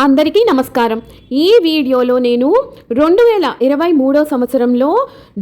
అందరికీ నమస్కారం. ఈ వీడియోలో నేను 2023 సంవత్సరంలో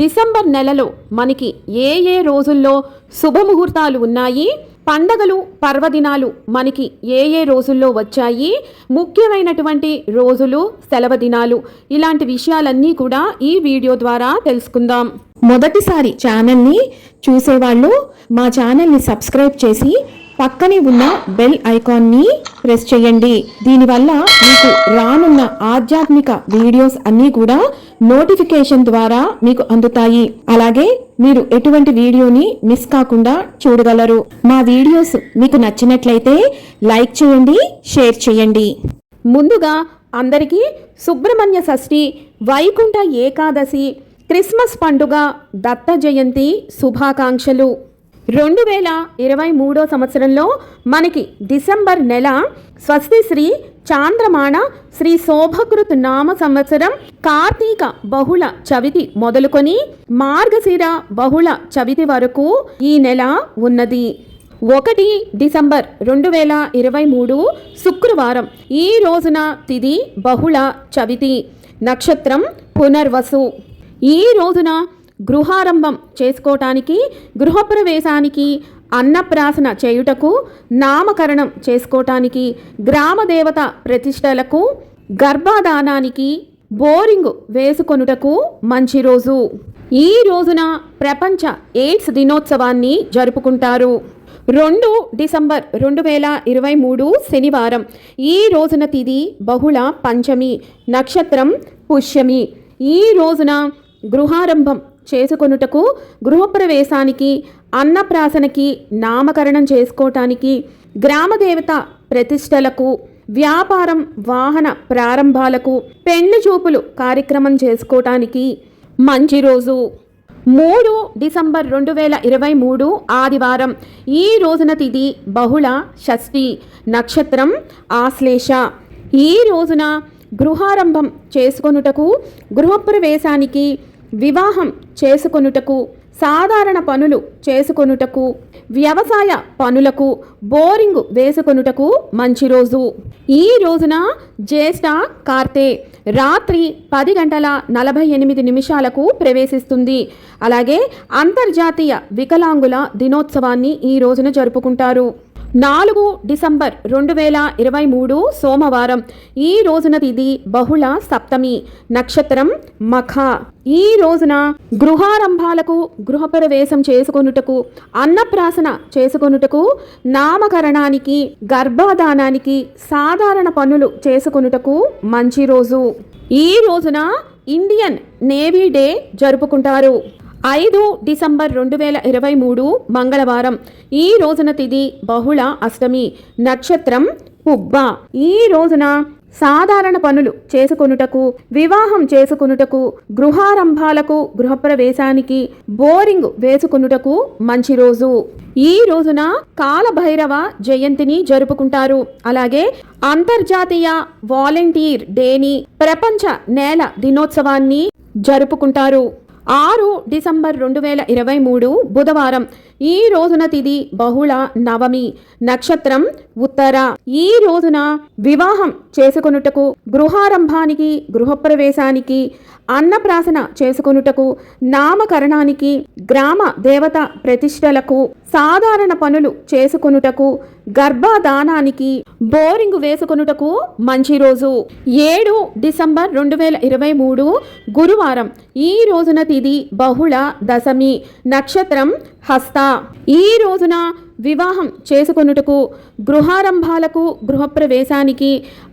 డిసెంబర్ నెలలో మనకి ఏ రోజుల్లో శుభముహూర్తాలు ఉన్నాయి, పండగలు పర్వదినాలు మనకి ఏ రోజుల్లో వచ్చాయి, ముఖ్యమైనటువంటి రోజులు సెలవు దినాలు, ఇలాంటి విషయాలన్నీ కూడా ఈ వీడియో ద్వారా తెలుసుకుందాం. మొదటిసారి ఛానల్ని చూసేవాళ్ళు మా ఛానల్ని సబ్స్క్రైబ్ చేసి పక్కనే ఉన్న బెల్ ఐకాన్ని ప్రెస్ చేయండి. దీనివల్ల మీకు రానున్న ఆధ్యాత్మిక వీడియోస్ అన్నీ కూడా నోటిఫికేషన్ ద్వారా మీకు అందుతాయి. అలాగే మీరు ఎటువంటి వీడియోని మిస్ కాకుండా చూడగలరు. మా వీడియోస్ మీకు నచ్చినట్లయితే లైక్ చేయండి, షేర్ చేయండి. ముందుగా అందరికీ సుబ్రహ్మణ్య షష్ఠి, వైకుంఠ ఏకాదశి, క్రిస్మస్ పండుగ, దత్త జయంతి శుభాకాంక్షలు. 2023 సంవత్సరంలో మనకి డిసెంబర్ నెల స్వస్తి శ్రీ చాంద్రమాణ శ్రీ శోభకృత్ నామ సంవత్సరం కార్తీక బహుళ చవితి మొదలుకొని మార్గశిర బహుళ చవితి వరకు ఈ నెల ఉన్నది. 1 డిసెంబర్ 2023 శుక్రవారం. ఈ రోజున తిథి బహుళ చవితి, నక్షత్రం పునర్వసు. ఈ రోజున గృహారంభం చేసుకోవటానికి, గృహప్రవేశానికి, అన్నప్రాసన చేయుటకు, నామకరణం చేసుకోవటానికి, గ్రామదేవత ప్రతిష్టలకు, గర్భాధానానికి, బోరింగు వేసుకొనుటకు మంచి రోజు. ఈ రోజున ప్రపంచ ఎయిడ్స్ దినోత్సవాన్ని జరుపుకుంటారు. 2 డిసెంబర్ 2023 శనివారం. ఈ రోజున తిథి బహుళ పంచమి, నక్షత్రం పుష్యమి. ఈ రోజున గృహారంభం చేసుకొనుటకు, గృహప్రవేశానికి, అన్నప్రాసనకి, నామకరణం చేసుకోవటానికి, గ్రామదేవత ప్రతిష్టలకు, వ్యాపారం వాహన ప్రారంభాలకు, పెళ్లి చూపులు కార్యక్రమం చేసుకోవటానికి మంచి రోజు. 3 డిసెంబర్ 2023 ఆదివారం. ఈ రోజున తిథి బహుళ షష్ఠి, నక్షత్రం ఆశ్లేష. ఈ రోజున గృహారంభం చేసుకొనుటకు, గృహప్రవేశానికి, వివాహం చేసుకొనుటకు, సాధారణ పనులు చేసుకొనుటకు, వ్యవసాయ పనులకు, బోరింగు వేసుకొనుటకు మంచి రోజు. ఈ రోజున జ్యేష్ఠ కార్తె రాత్రి 10:48 ప్రవేశిస్తుంది. అలాగే అంతర్జాతీయ వికలాంగుల దినోత్సవాన్ని ఈ రోజున జరుపుకుంటారు. 4 డిసెంబర్ 2023 సోమవారం. ఈ రోజున తిథి బహుళ సప్తమి, నక్షత్రం మఖ. ఈ రోజున గృహారంభాలకు, గృహప్రవేశం చేసుకొనుటకు, అన్నప్రాసన చేసుకొనుటకు, నామకరణానికి, గర్భాధానానికి, సాధారణ పనులు చేసుకొనుటకు మంచి రోజు. ఈ రోజున ఇండియన్ నేవీ డే జరుపుకుంటారు. 5 డిసెంబర్ 2023 మంగళవారం. ఈ రోజున తిథి బహుళ అష్టమి, నక్షత్రం పుబ్బ. ఈ రోజున సాధారణ పనులు చేసుకొనుటకు, వివాహం చేసుకొనుటకు, గృహారంభాలకు, గృహప్రవేశానికి, బోరింగ్ వేసుకొనుటకు మంచి రోజు. ఈ రోజున కాలభైరవ జయంతిని జరుపుకుంటారు. అలాగే అంతర్జాతీయ వాలంటీర్ డేని, ప్రపంచ నేల దినోత్సవాన్ని జరుపుకుంటారు. 6 డిసెంబర్ 2023 బుధవారం. ఈ రోజున తిథి బహుళ నవమి, నక్షత్రం ఉత్తర. ఈ రోజున వివాహం చేసుకొనుటకు, గృహారంభానికి, గృహప్రవేశానికి, అన్నప్రాసన చేసుకొనుటకు, నామకరణానికి, గ్రామ దేవత ప్రతిష్టలకు, సాధారణ పనులు చేసుకొనుటకు, గర్భాధానానికి, బోరింగు వేసుకొనుటకు మంచి రోజు. 7 డిసెంబర్ 2023 గురువారం. ఈ రోజున తిథి బహుళ దశమి, నక్షత్రం హస్త. ఈ రోజున వివాహం చేసుకొనుటకు, గృహారంభాలకు, గృహప్రవేశానికి,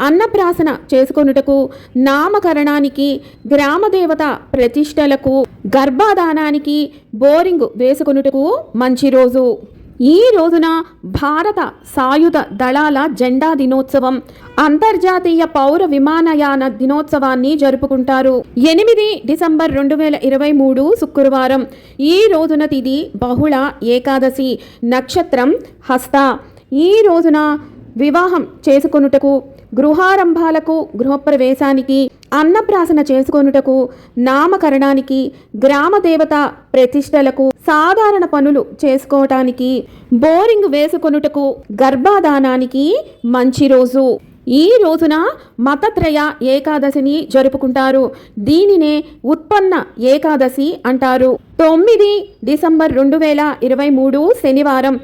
అన్నప్రాసన చేసుకొనుటకు, నామకరణానికి, గ్రామదేవత ప్రతిష్టలకు, గర్భాధానానికి, బోరింగు వేసుకొనుటకు మంచి రోజు. ఈ రోజున భారత సాయుధ దళాల జెండా దినోత్సవం, అంతర్జాతీయ పౌర విమానయాన దినోత్సవాన్ని జరుపుకుంటారు. 8 డిసెంబర్ 2023 శుక్రవారం. ఈ రోజున తిథి బహుళ ఏకాదశి, నక్షత్రం హస్త. ఈ రోజున వివాహం చేసుకొనుటకు, గృహారంభాలకు, గృహప్రవేశానికి, అన్నప్రాసన చేసుకొనుటకు, నామకరణానికి, గ్రామదేవత ప్రతిష్టలకు, సాధారణ పనులు చేసుకోవటానికి, బోరింగ్ వేసుకొనుటకు, గర్భాధానానికి మంచి రోజు. ఈ రోజున మతత్రయ ఏకాదశిని జరుపుకుంటారు. దీనినే ఉత్పన్న ఏకాదశి అంటారు. 9 డిసెంబర్ 2023 శనివారం.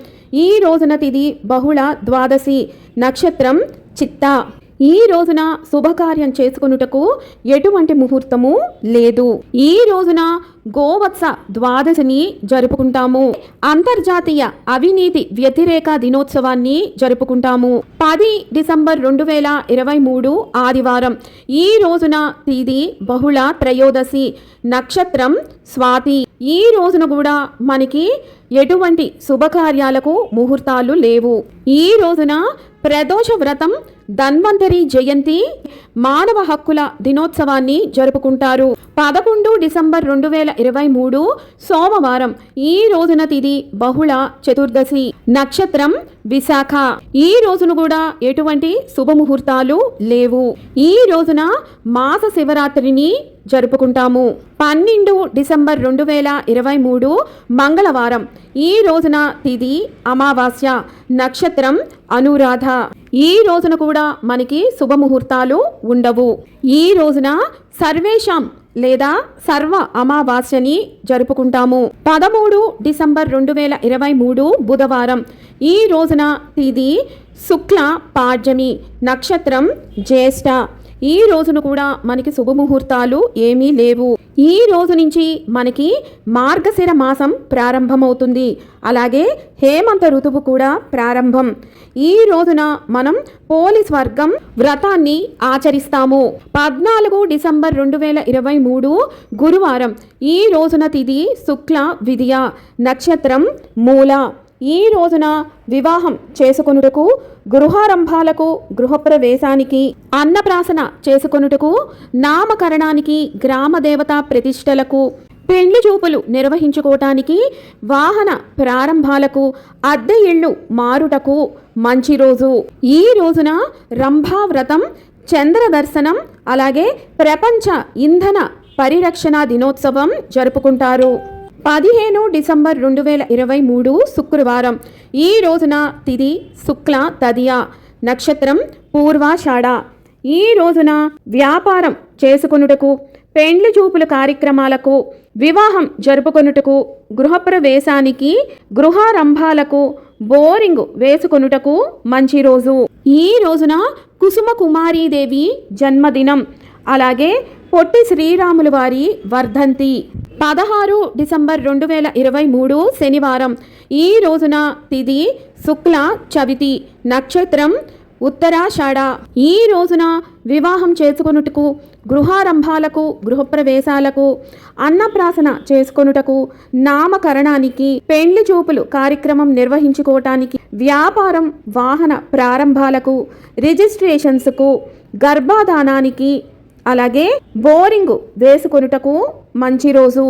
ఈ రోజున తిథి బహుళ ద్వాదశి, నక్షత్రం చిత్తా. ఈ రోజున శుభకార్యం చేసుకొనుటకు ఎటువంటి ముహూర్తము లేదు. ఈ రోజున గోవత్స ద్వాదశిని జరుపుకుంటాము. అంతర్జాతీయ అవినీతి వ్యతిరేక దినోత్సవాన్ని జరుపుకుంటాము. 10 డిసెంబర్ 2023 ఆదివారం. ఈ రోజున తిథి బహుళ త్రయోదశి, నక్షత్రం స్వాతి. ఈ రోజున కూడా మనకి ఎటువంటి శుభకార్యాలకు ముహూర్తాలు లేవు. ఈ రోజున ప్రదోష వ్రతం, ధన్వంతరి జయంతి, మానవ హక్కుల దినోత్సవాన్ని జరుపుకుంటారు. 11 డిసెంబర్ 2023 సోమవారం. ఈ రోజున తిథి బహుళ చతుర్దశి, నక్షత్రం విశాఖ. ఈ రోజున కూడా ఎటువంటి శుభముహూర్తాలు లేవు. ఈ రోజున మాస శివరాత్రిని జరుపుకుంటాము. 12 డిసెంబర్ 2023 మంగళవారం. ఈ రోజున తిథి అమావాస్య, నక్షత్రం అనురాధ. ఈ రోజున కూడా మనకి శుభముహూర్తాలు ఉండవు. ఈ రోజున సర్వేషాం లేదా సర్వ అమావాస్యని జరుపుకుంటాము. 13 డిసెంబర్ 2023 బుధవారం. ఈ రోజున తిథి శుక్ల పాడ్యమి, నక్షత్రం జ్యేష్ఠ. ఈ రోజున కూడా మనకి శుభముహూర్తాలు ఏమీ లేవు. ఈ రోజు నుంచి మనకి మార్గశిర మాసం ప్రారంభమవుతుంది. అలాగే హేమంత ఋతువు కూడా ప్రారంభం. ఈ రోజున మనం పోలీస్ వర్గం వ్రతాన్ని ఆచరిస్తాము. 14 డిసెంబర్ 2023 గురువారం. ఈ రోజున తిథి శుక్ల విదియ, నక్షత్రం మూల. ఈ రోజున వివాహం చేసుకొనుటకు, గృహారంభాలకు, గృహప్రవేశానికి, అన్నప్రాసన చేసుకొనుటకు, నామకరణానికి, గ్రామదేవత ప్రతిష్టలకు, పెండ్లి చూపులు నిర్వహించుకోవటానికి, వాహన ప్రారంభాలకు, అద్దె ఇళ్ళు మారుటకు మంచి రోజు. ఈ రోజున రంభా వ్రతం, చంద్ర దర్శనం, అలాగే ప్రపంచ ఇంధన పరిరక్షణ దినోత్సవం జరుపుకుంటారు. 15 డిసెంబర్ 2023 శుక్రవారం. ఈ రోజున తిథి శుక్ల తదియ, నక్షత్రం పూర్వాషాఢ. ఈ రోజున వ్యాపారం చేసుకొనుటకు, పెండ్లి చూపుల కార్యక్రమాలకు, వివాహం జరుపుకొనుటకు, గృహప్రవేశానికి, గృహారంభాలకు, బోరింగ్ వేసుకొనుటకు మంచి రోజు. ఈ రోజున కుసుమ కుమారీదేవి జన్మదినం. అలాగే పొట్టి శ్రీరాములు వారి వర్ధంతి. 16 డిసెంబర్ 2023 శనివారం. ఈ రోజున తిథి శుక్ల చవితి, నక్షత్రం ఉత్తరాషాఢ. ఈ రోజున వివాహం చేసుకొనుటకు, గృహారంభాలకు, గృహప్రవేశాలకు, అన్నప్రాసన చేసుకొనుటకు, నామకరణానికి, పెండ్లి చూపులు కార్యక్రమం నిర్వహించుకోవటానికి, వ్యాపారం, వాహన ప్రారంభాలకు, రిజిస్ట్రేషన్స్కు, గర్భాధానానికి, అలాగే బోరింగ్ వేసుకొనుటకు మంచి రోజు.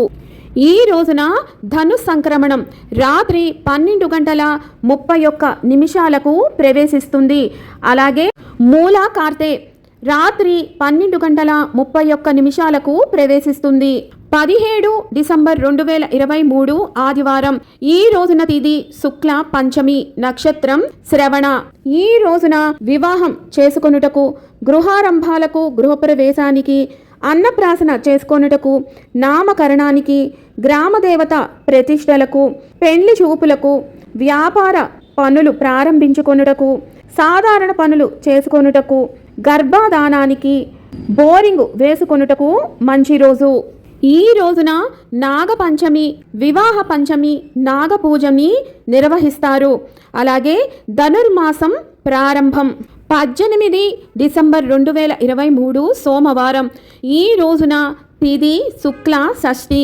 ఈ రోజున ధను సంక్రమణం రాత్రి 12:31 ప్రవేశిస్తుంది. అలాగే మూలా కార్తె రాత్రి 12:31 ప్రవేశిస్తుంది. 17 డిసెంబర్ 2023 ఆదివారం. ఈ రోజున తిథి శుక్ల పంచమి, నక్షత్రం శ్రవణ. ఈ రోజున వివాహం చేసుకొనుటకు, గృహారంభాలకు, గృహప్రవేశానికి, అన్నప్రాసన చేసుకొనుటకు, నామకరణానికి, గ్రామదేవత ప్రతిష్టలకు, పెండ్లి చూపులకు, వ్యాపార పనులు ప్రారంభించుకొనుటకు, సాధారణ పనులు చేసుకొనుటకు, గర్భాధానానికి, బోరింగ్ వేసుకొనుటకు మంచి రోజు. ఈ రోజున నాగపంచమి, వివాహ పంచమి, నాగపూజని నిర్వహిస్తారు. అలాగే ధనుర్మాసం ప్రారంభం. 18 డిసెంబర్ 2023 సోమవారం. ఈ రోజున తిథి శుక్ల షష్ఠి,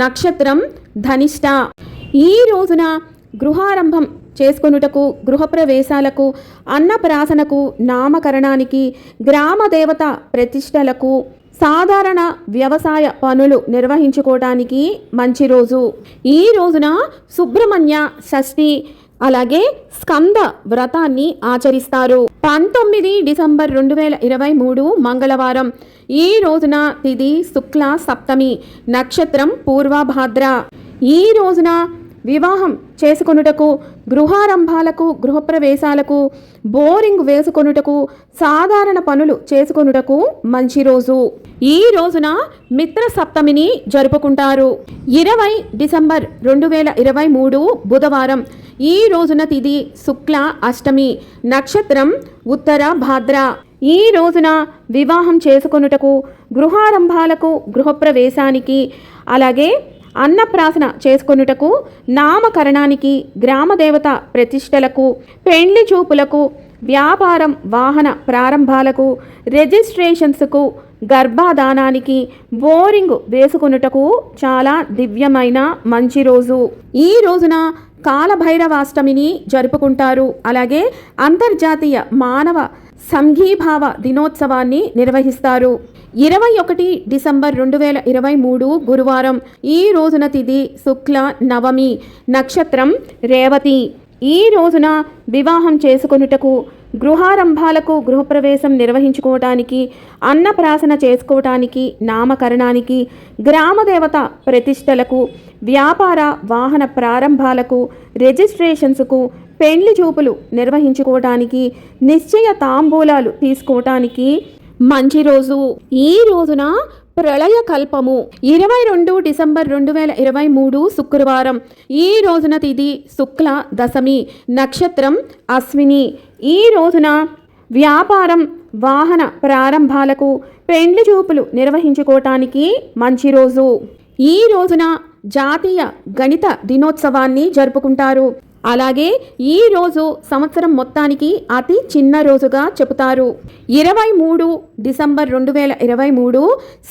నక్షత్రం ధనిష్ట. ఈ రోజున గృహారంభం చేసుకొనుటకు, గృహప్రవేశాలకు, అన్నప్రాసనకు, నామకరణానికి, గ్రామదేవత ప్రతిష్టలకు, సాధారణ వ్యవసాయ పనులు నిర్వహించుకోవడానికి మంచి రోజు. ఈ రోజున సుబ్రహ్మణ్య షష్ఠి, అలాగే స్కంద వ్రతాన్ని ఆచరిస్తారు. 19 డిసెంబర్ 2023 మంగళవారం. ఈ రోజున తిథి శుక్ల సప్తమి, నక్షత్రం పూర్వభాద్ర. ఈ రోజున వివాహం చేసుకొనుటకు, గృహారంభాలకు, గృహప్రవేశాలకు, బోరింగ్ వేసుకొనుటకు, సాధారణ పనులు చేసుకొనుటకు మంచి రోజు. ఈ రోజున మిత్ర సప్తమిని జరుపుకుంటారు. 20 డిసెంబర్ 2023 బుధవారం. ఈ రోజున తిథి శుక్ల అష్టమి, నక్షత్రం ఉత్తర భాద్ర. ఈ రోజున వివాహం చేసుకొనుటకు, గృహారంభాలకు, గృహప్రవేశానికి, అలాగే అన్నప్రాసన చేసుకొనుటకు, నామకరణానికి, గ్రామదేవత ప్రతిష్టలకు, పెండ్లి చూపులకు, వ్యాపారం వాహన ప్రారంభాలకు, రిజిస్ట్రేషన్స్కు, గర్భాధానానికి, బోరింగ్ వేసుకొనుటకు చాలా దివ్యమైన మంచి రోజు. ఈ రోజున కాలభైరవాష్టమిని జరుపుకుంటారు. అలాగే అంతర్జాతీయ మానవ సంఘీభావ దినోత్సవాన్ని నిర్వహిస్తారు. 21 డిసెంబర్ 2023 గురువారం. ఈ రోజున తిథి శుక్ల నవమి, నక్షత్రం రేవతి. ఈ రోజున వివాహం చేసుకొనుటకు, గృహారంభాలకు, గృహప్రవేశం నిర్వహించుకోవటానికి, అన్నప్రాసన చేసుకోవటానికి, నామకరణానికి, గ్రామదేవత ప్రతిష్టలకు, వ్యాపార వాహన ప్రారంభాలకు, రిజిస్ట్రేషన్స్కు, పెండ్లి చూపులు నిర్వహించుకోవటానికి, నిశ్చయ తాంబూలాలు తీసుకోవటానికి మంచి రోజు. ఈ రోజున ప్రళయ కల్పము. 22 డిసెంబర్ 2023 శుక్రవారం. ఈ రోజున తిథి శుక్ల దశమి, నక్షత్రం అశ్విని. ఈ రోజున వ్యాపారం వాహన ప్రారంభాలకు, పెండ్లి చూపులు నిర్వహించుకోవటానికి మంచి రోజు. ఈ రోజున జాతీయ గణిత దినోత్సవాన్ని జరుపుకుంటారు. అలాగే ఈ రోజు సంవత్సరం మొత్తానికి అతి చిన్న రోజుగా చెబుతారు. 23 డిసెంబర్ 2023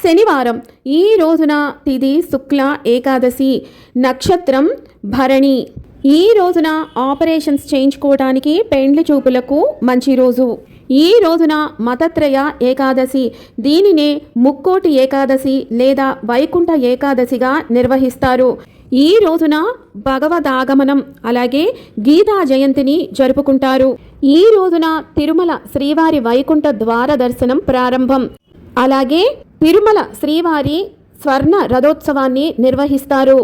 శనివారం. ఈ రోజున తిథి శుక్ల ఏకాదశి, నక్షత్రం భరణి. ఈ రోజున ఆపరేషన్స్ చేయించుకోవడానికి, పెండ్లి చూపులకు మంచి రోజు. ఈ రోజున మతత్రయ ఏకాదశి, దీనినే ముక్కోటి ఏకాదశి లేదా వైకుంఠ ఏకాదశిగా నిర్వహిస్తారు. ఈ రోజున భగవదాగమనం, అలాగే గీతా జయంతిని జరుపుకుంటారు. ఈ రోజున తిరుమల శ్రీవారి వైకుంఠ ద్వార దర్శనం ప్రారంభం. అలాగే తిరుమల శ్రీవారి స్వర్ణ రథోత్సవాన్ని నిర్వహిస్తారు.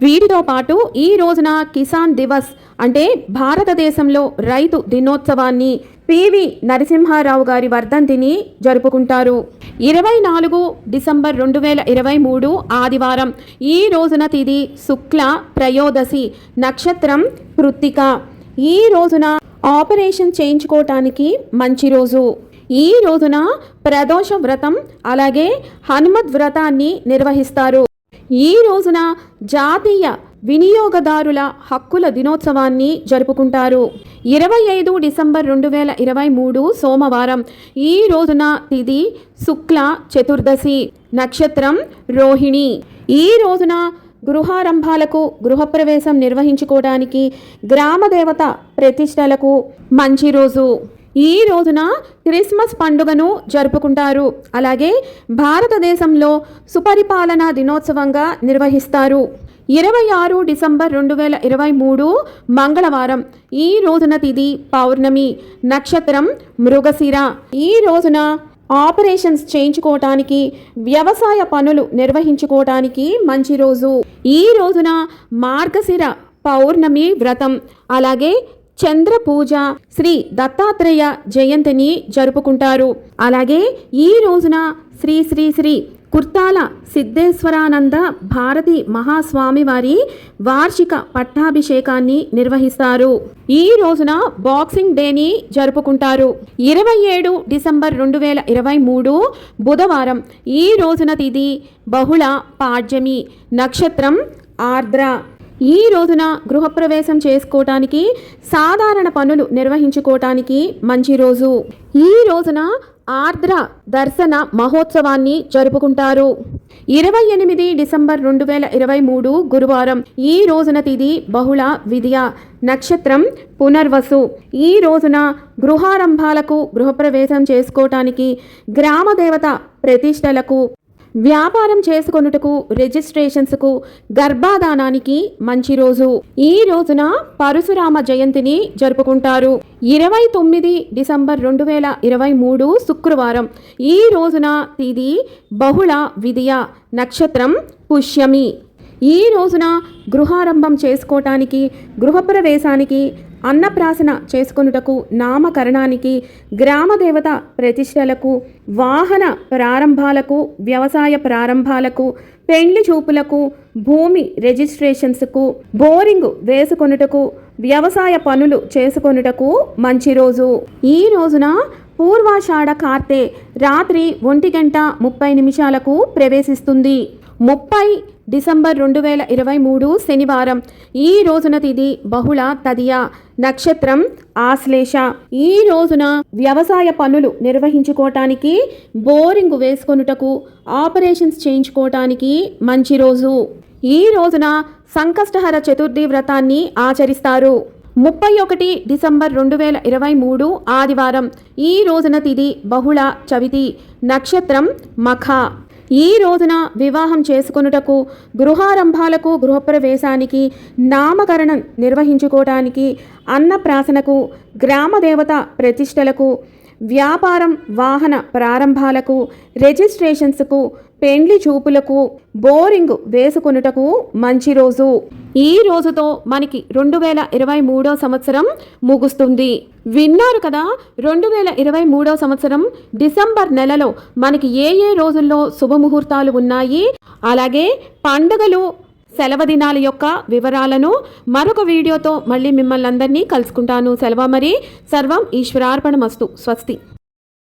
వీటితో పాటు ఈ రోజున కిసాన్ దివస్ అంటే భారతదేశంలో రైతు దినోత్సవాన్ని, పివి నరసింహారావు గారి వర్ధంతిని జరుపుకుంటారు. 24 డిసెంబర్ 2023 ఆదివారం. ఈ రోజున తిథి శుక్ల త్రయోదశి, నక్షత్రం కృత్తిక. ఈ రోజున ఆపరేషన్ చేయించుకోవటానికి మంచి రోజు. ఈ రోజున ప్రదోష వ్రతం, అలాగే హనుమద్ వ్రతాన్ని నిర్వహిస్తారు. ఈ రోజున జాతీయ వినియోగదారుల హక్కుల దినోత్సవాన్ని జరుపుకుంటారు. 25 డిసెంబర్ 2023 సోమవారం. ఈ రోజున తిథి శుక్ల చతుర్దశి, నక్షత్రం రోహిణి. ఈ రోజున గృహారంభాలకు, గృహప్రవేశం నిర్వహించుకోవడానికి, గ్రామదేవత ప్రతిష్టలకు మంచి రోజు. ఈ రోజున క్రిస్మస్ పండుగను జరుపుకుంటారు. అలాగే భారతదేశంలో సుపరిపాలనా దినోత్సవంగా నిర్వహిస్తారు. 26 డిసెంబర్ 2023 మంగళవారం. ఈ రోజున తిథి పౌర్ణమి, నక్షత్రం మృగశిర. ఈ రోజున ఆపరేషన్స్ చేయించుకోవటానికి, వ్యవసాయ పనులు నిర్వహించుకోవటానికి మంచి రోజు. ఈ రోజున మార్గశిర పౌర్ణమి వ్రతం, అలాగే చంద్ర పూజ, శ్రీ దత్తాత్రేయ జయంతిని జరుపుకుంటారు. అలాగే ఈ రోజున శ్రీ శ్రీ శ్రీ కుర్తాల సిద్ధేశ్వరానంద భారతి మహాస్వామి వారి వార్షిక పట్టాభిషేకాన్ని నిర్వహిస్తారు. ఈ రోజున బాక్సింగ్ డేని జరుపుకుంటారు. 27 డిసెంబర్ 2023 బుధవారం. ఈ రోజున తిథి బహుళ పాడ్యమి, నక్షత్రం ఆర్ద్ర. ఈ రోజున గృహప్రవేశం చేసుకోవటానికి, సాధారణ పనులు నిర్వహించుకోవటానికి మంచి రోజు. ఈ రోజున ఆర్ద్ర దర్శన మహోత్సవాన్ని జరుపుకుంటారు. 28 డిసెంబర్ 2023 గురువారం. ఈ రోజున తిథి బహుళ విద్య, నక్షత్రం పునర్వసు. ఈ రోజున గృహారంభాలకు, గృహప్రవేశం చేసుకోవటానికి, గ్రామదేవత ప్రతిష్టలకు, వ్యాపారం చేసుకొనుటకు, రిజిస్ట్రేషన్స్కు, గర్భాధానానికి మంచి రోజు. ఈ రోజున పరశురామ జయంతిని జరుపుకుంటారు. 29 డిసెంబర్ 2023 శుక్రవారం. ఈ రోజున తిథి బహుళ విద్య, నక్షత్రం పుష్యమి. ఈ రోజున గృహారంభం చేసుకోవటానికి, గృహప్రవేశానికి, అన్నప్రాసన చేసుకొనుటకు, నామకరణానికి, గ్రామదేవత ప్రతిష్టలకు, వాహన ప్రారంభాలకు, వ్యవసాయ ప్రారంభాలకు, పెండ్లి చూపులకు, భూమి రిజిస్ట్రేషన్స్కు, బోరింగ్ వేసుకొనుటకు, వ్యవసాయ పనులు చేసుకొనుటకు మంచి రోజు. ఈ రోజున పూర్వాషాఢ కార్తె రాత్రి 1:30 ప్రవేశిస్తుంది. 30 డిసెంబర్ 2023 శనివారం. ఈ రోజున తిథి బహుళ తదియ, నక్షత్రం ఆశ్లేష. ఈ రోజున వ్యవసాయ పనులు నిర్వహించుకోవటానికి, బోరింగ్ వేసుకొనుటకు, ఆపరేషన్స్ చేయించుకోవటానికి మంచి రోజు. ఈ రోజున సంకష్టహర చతుర్థి వ్రతాన్ని ఆచరిస్తారు. 31 డిసెంబర్ 2023 ఆదివారం. ఈ రోజున తిథి బహుళ చవితి, నక్షత్రం మఖ. ఈ రోజున వివాహం చేసుకొనుటకు, గృహారంభాలకు, గృహప్రవేశానికి, నామకరణం నిర్వహించుకోవటానికి, అన్నప్రాసనకు, గ్రామదేవత ప్రతిష్టలకు, వ్యాపారం వాహన ప్రారంభాలకు, రిజిస్ట్రేషన్స్కు, పెండ్లి చూపులకు, బోరింగ్ వేసుకొనుటకు మంచి రోజు. ఈ రోజుతో మనకి 2023 సంవత్సరం ముగుస్తుంది. విన్నారు కదా, 2023 సంవత్సరం డిసెంబర్ నెలలో మనకి ఏ రోజుల్లో శుభముహూర్తాలు ఉన్నాయి, అలాగే పండుగలు, సెలవు దినాల యొక్క వివరాలను మరొక వీడియోతో మళ్ళీ మిమ్మల్ని అందరినీ కలుసుకుంటాను. సెలవు మరి. సర్వం ఈశ్వరార్పణమస్తు. స్వస్తి.